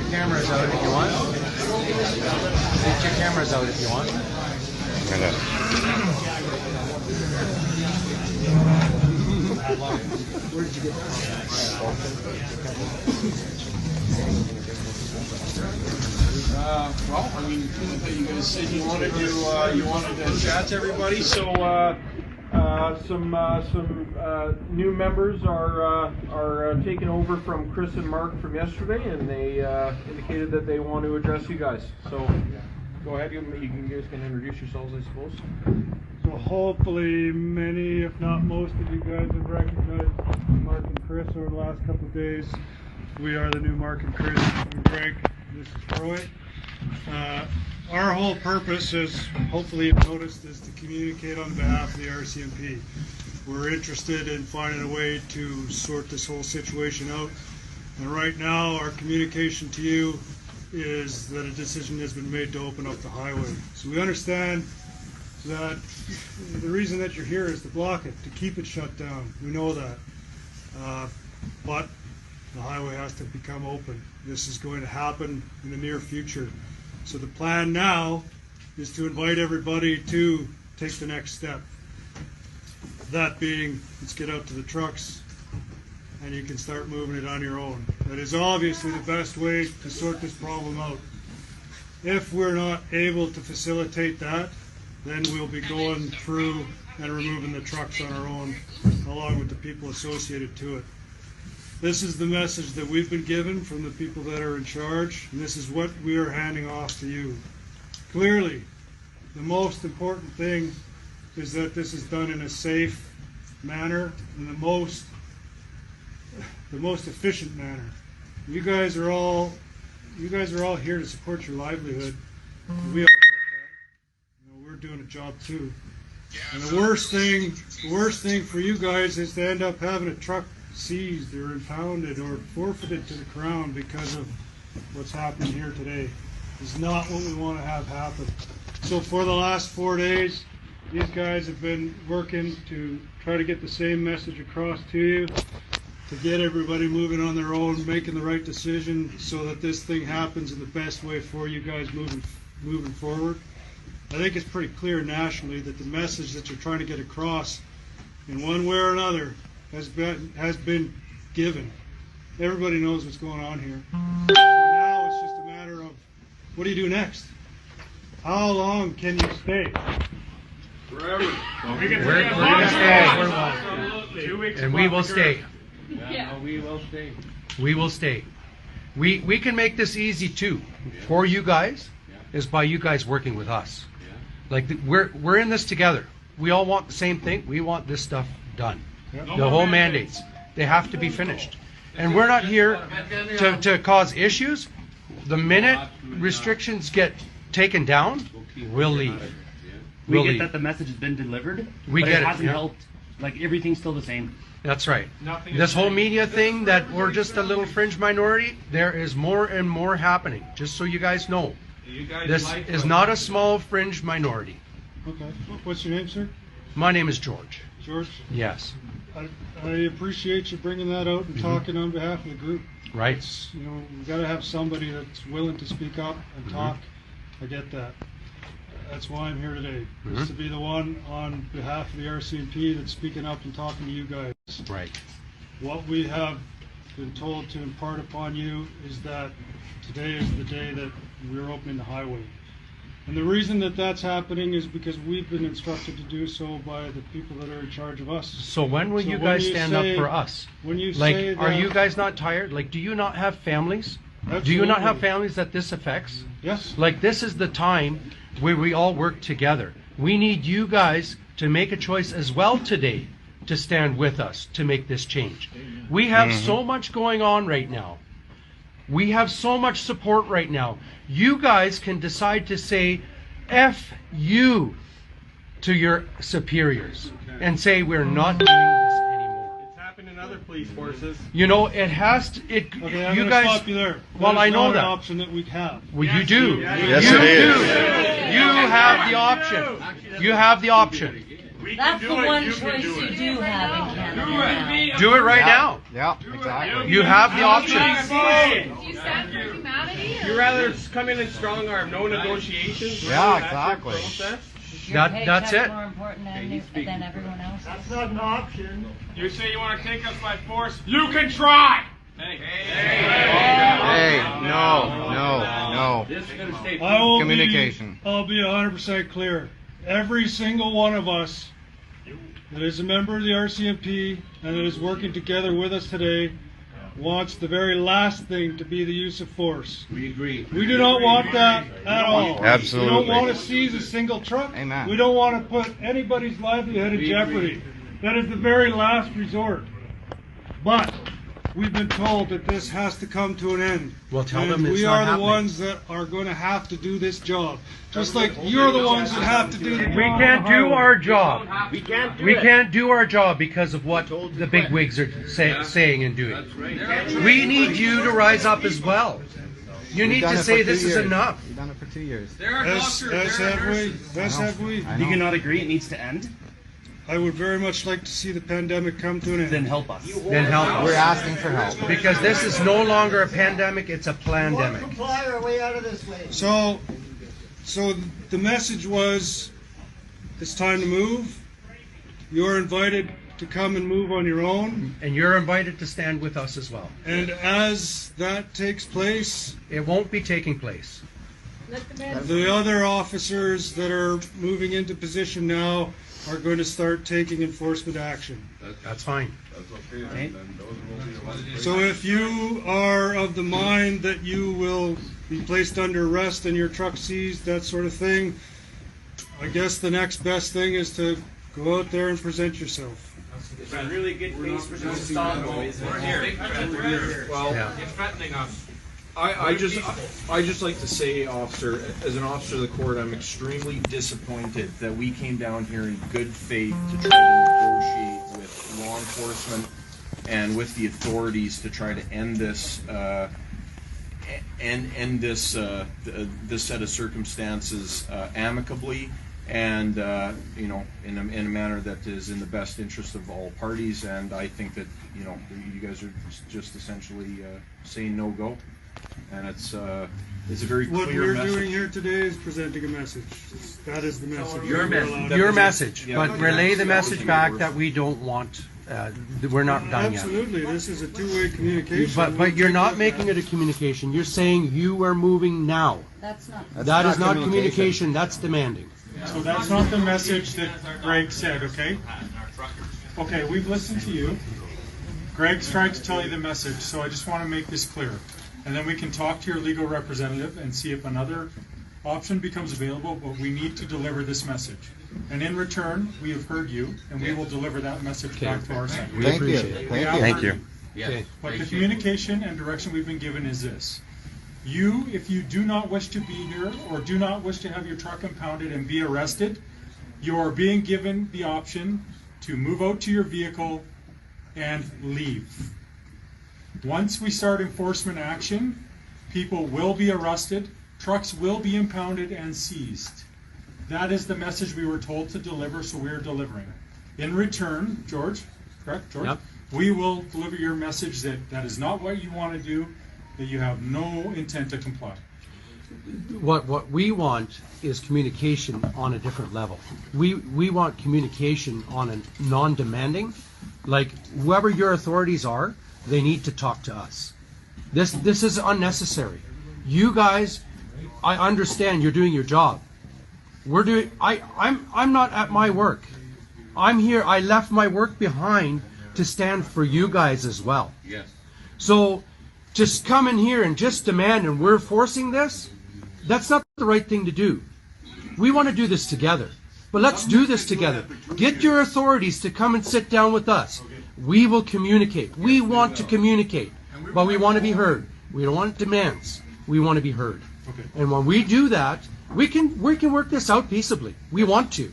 cameras out if you want. Get your cameras out if you want. Where did you get that? Well, I mean, you guys said you wanted to chat to everybody, so some new members are taking over from Chris and Mark from yesterday, and they indicated that they want to address you guys. So go ahead, you guys can introduce yourselves, I suppose. So hopefully many, if not most of you guys have recognized Mark and Chris over the last couple of days. We are the new Mark and Chris. I'm Greg. This is Troy. Our whole purpose, as hopefully you've noticed, is to communicate on behalf of the RCMP. We're interested in finding a way to sort this whole situation out. And right now, our communication to you is that a decision has been made to open up the highway. So we understand that the reason that you're here is to block it, to keep it shut down. We know that. But the highway has to become open. This is going to happen in the near future. So the plan now is to invite everybody to take the next step. That being, let's get out to the trucks and you can start moving it on your own. That is obviously the best way to sort this problem out. If we're not able to facilitate that, then we'll be going through and removing the trucks on our own, along with the people associated to it. This is the message that we've been given from the people that are in charge, and this is what we are handing off to you. Clearly, the most important thing is that this is done in a safe manner, in the most efficient manner. You guys are all here to support your livelihood. We all get that. You know, we're doing a job too. And the worst thing for you guys is to end up having a truck seized or impounded or forfeited to the Crown because of what's happening here today. It's not what we want to have happen. So for the last 4 days, these guys have been working to try to get the same message across to you, to get everybody moving on their own, making the right decision so that this thing happens in the best way for you guys moving forward. I think it's pretty clear nationally that the message that you're trying to get across in one way or another has been given. Everybody knows what's going on here. So now it's just a matter of, what do you do next? How long can you stay? Forever. We're going to stay. 2 weeks. And we will stay. Yeah, no, we will stay. We will stay. We can make this easy too for you guys, is by you guys working with us. Like we're in this together. We all want the same thing. We want this stuff done. The whole mandates, they have to be finished. And we're not here to cause issues. The minute restrictions get taken down, we'll leave. We get that the message has been delivered, but it hasn't helped. Like, everything's still the same. That's right. This whole media thing that we're just a little fringe minority, there is more and more happening, just so you guys know. This is not a small fringe minority. Okay. What's your name, sir? My name is George. George? Yes. I appreciate you bringing that out and talking on behalf of the group. Right. You know, we've got to have somebody that's willing to speak up and talk. I get that. That's why I'm here today. Is to be the one on behalf of the RCMP that's speaking up and talking to you guys. Right. What we have been told to impart upon you is that today is the day that we're opening the highway. And the reason that that's happening is because we've been instructed to do so by the people that are in charge of us. So when will you guys stand up for us? When you like, say that, are you guys not tired? Like, do you not have families? Absolutely. Do you not have families that this affects? Yes. Like, this is the time where we all work together. We need you guys to make a choice as well today to stand with us to make this change. We have so much going on right now. We have so much support right now. You guys can decide to say F you to your superiors and say we're not doing this anymore. It's happened in other police forces. You know, it has to. Okay, I'm you gonna guys. stop you there. Well, That I is know not that. an option that we have. Well, you do. Yes, you it is. do. You have the option. You have the option. That's the one choice you do have in Canada. Do it right now. Yeah, exactly. You have the option. Do you stand for humanity? rather come in and strong arm, no negotiations? Yeah, That's your exactly. process? Is your That's paycheck it. more important than everyone else? That's not an option. You say you want to take us by force? You can try! Hey, No. Communication. I'll be 100% clear. Every single one of us that is a member of the RCMP and that is working together with us today wants the very last thing to be the use of force. We agree. We do not want that at all. Absolutely. We don't want to seize a single truck. Amen. We don't want to put anybody's livelihood in jeopardy. That is the very last resort. But we've been told that this has to come to an end. Well, tell And them it's we not are the happening. ones that are going to have to do this job. Just like you're the ones that have to do the job. We can't do our job. We can't do We it. can't do our job because of what the big wigs are saying and doing. We need you to rise up as well. You need to say this is enough. We've done it for 2 years. As have we. I Do know. you not agree it needs to end? I would very much like to see the pandemic come to an end. Then help us. Then help We're us. asking for help. Because this is no longer a pandemic, it's a plandemic. So the message was, it's time to move. You're invited to come and move on your own. And you're invited to stand with us as well. And as that takes place, It won't be taking place. the other officers that are moving into position now are going to start taking enforcement action. That's fine. So if you are of the mind that you will be placed under arrest and your truck seized, that sort of thing, I guess the next best thing is to go out there and present yourself. It's a really good case for them to stop. We're here. Well, Yeah. It's threatening us. I just like to say, officer, as an officer of the court, I'm extremely disappointed that we came down here in good faith to try to negotiate with law enforcement and with the authorities to try to end this this set of circumstances amicably and in a manner that is in the best interest of all parties. And I think that you guys are just essentially saying no go. And it's a very What clear we're message. doing here today is presenting a message. That is the message. Your message. Your message, Yeah. but relay the message back that we don't want, we're not done yet. Absolutely, this is a two-way communication. But you're not making it a communication. You're saying you are moving now. That's not. That is not communication, that's demanding. So that's not the message that Greg said, okay? Okay, we've listened to you. Greg's trying to tell you the message, so I just want to make this clear. And then we can talk to your legal representative and see if another option becomes available, but we need to deliver this message. And in return, we have heard you, and we will deliver that message back to our side. We Thank you. appreciate it. Thank you. Okay. But the communication and direction we've been given is this. You, if you do not wish to be here or do not wish to have your truck impounded and be arrested, you are being given the option to move out to your vehicle and leave. Once we start enforcement action, people will be arrested, trucks will be impounded and seized. That is the message we were told to deliver, so we are delivering. In return, George, correct, George? Yep. We will deliver your message that that is not what you want to do, that you have no intent to comply. What we want is communication on a different level. We want communication on a non-demanding, like whoever your authorities are, they need to talk to us. This is unnecessary. You guys, I understand you're doing your job. I'm not at my work. I'm here. I left my work behind to stand for you guys as well. Yes. So just come in here and just demand and we're forcing this, that's not the right thing to do. We want to do this together. But let's do this together. Get your authorities to come and sit down with us. We will communicate. We want to communicate. But we want to be heard. We don't want demands. We want to be heard. And when we do that, we can work this out peaceably. We want to.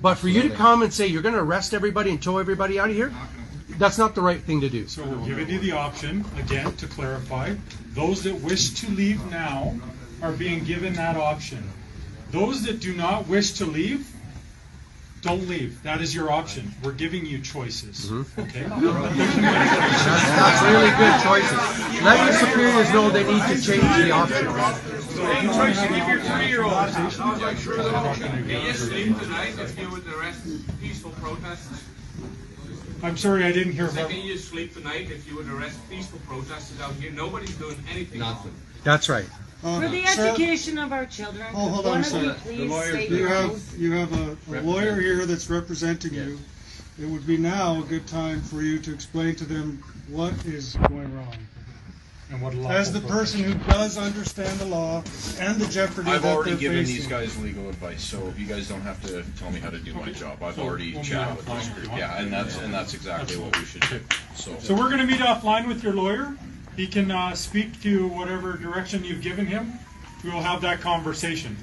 But for you to come and say you're going to arrest everybody and tow everybody out of here, that's not the right thing to do. So we're giving you the option, again, to clarify, those that wish to leave now are being given that option. Those that do not wish to leave, don't leave. That is your option. We're giving you choices. Okay? That's really good choices. Let your superiors know they need to change the option. Hey, Tracy, give your 3-year-old. Can you sleep tonight if you would arrest peaceful protesters? I'm sorry, I didn't hear. Can you sleep tonight if you would arrest peaceful protesters out here? Nobody's doing anything. Nothing. That's right. For the education of our children, hold one on a of you second. please state You your have oath. you have a lawyer here that's representing you. It would be now a good time for you to explain to them what is going wrong. And what As the person who does understand the law and the jeopardy I've that already they're given facing. these guys legal advice, so you guys don't have to tell me how to do my job. I've already chatted with this group. Yeah, and that's exactly what we should do. So we're going to meet offline with your lawyer. He can speak to whatever direction you've given him. We will have that conversation.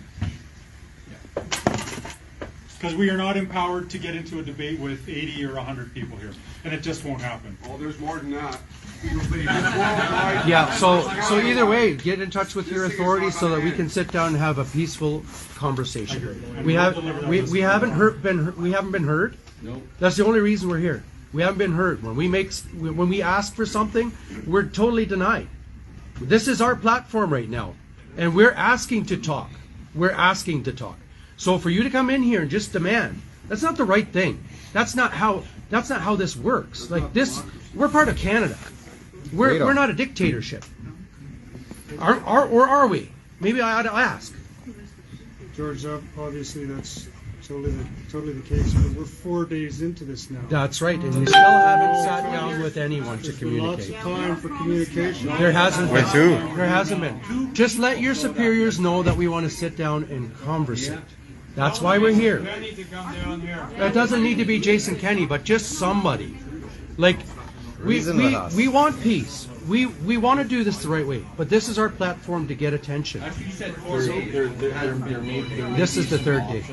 Because we are not empowered to get into a debate with 80 or 100 people here, and it just won't happen. Oh, there's more than that. Yeah, so either way, get in touch with your authorities so that we can sit down and have a peaceful conversation. We haven't been heard. Nope. That's the only reason we're here. We haven't been heard. When we ask for something, we're totally denied. This is our platform right now, and we're asking to talk. We're asking to talk. So for you to come in here and just demand, that's not the right thing. That's not how this works. Like this, we're part of Canada. We're not a dictatorship. Or are we? Maybe I ought to ask. George, obviously that's totally the case, but we're 4 days into this now. That's right, and we still haven't sat down with anyone to There's been lots communicate. of time for communication. There hasn't been. With who? There hasn't been. Just let your superiors know that we want to sit down and conversate. That's why we're here. Ready to come down here. It doesn't need to be Jason Kenney, but just somebody. Like we want peace. We want to do this the right way, but this is our platform to get attention. This is the third day.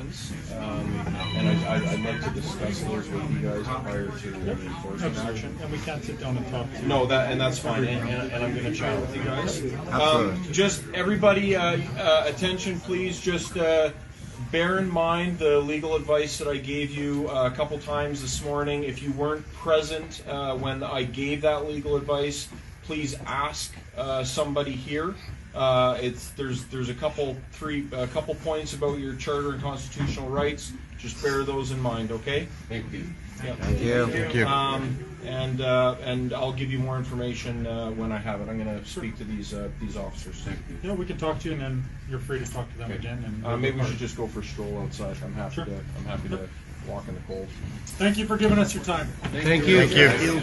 And I'd like to discuss those with you guys prior to enforcement action. And we can't sit down and talk. No, that's fine, and I'm going to chat with you guys. Just everybody, attention, please. Just bear in mind the legal advice that I gave you a couple times this morning. If you weren't present when I gave that legal advice, please ask somebody here. There's a couple points about your charter and constitutional rights. Just bear those in mind, okay? Thank you. Yep. Thank you. Thank you. And I'll give you more information when I have it. I'm going to speak to these officers. Thank you. Yeah, we can talk to you, and then you're free to talk to them again. And maybe we should just go for a stroll outside. I'm happy Sure. to walk in the cold. Thank you for giving us your time. Thank you. Thank you.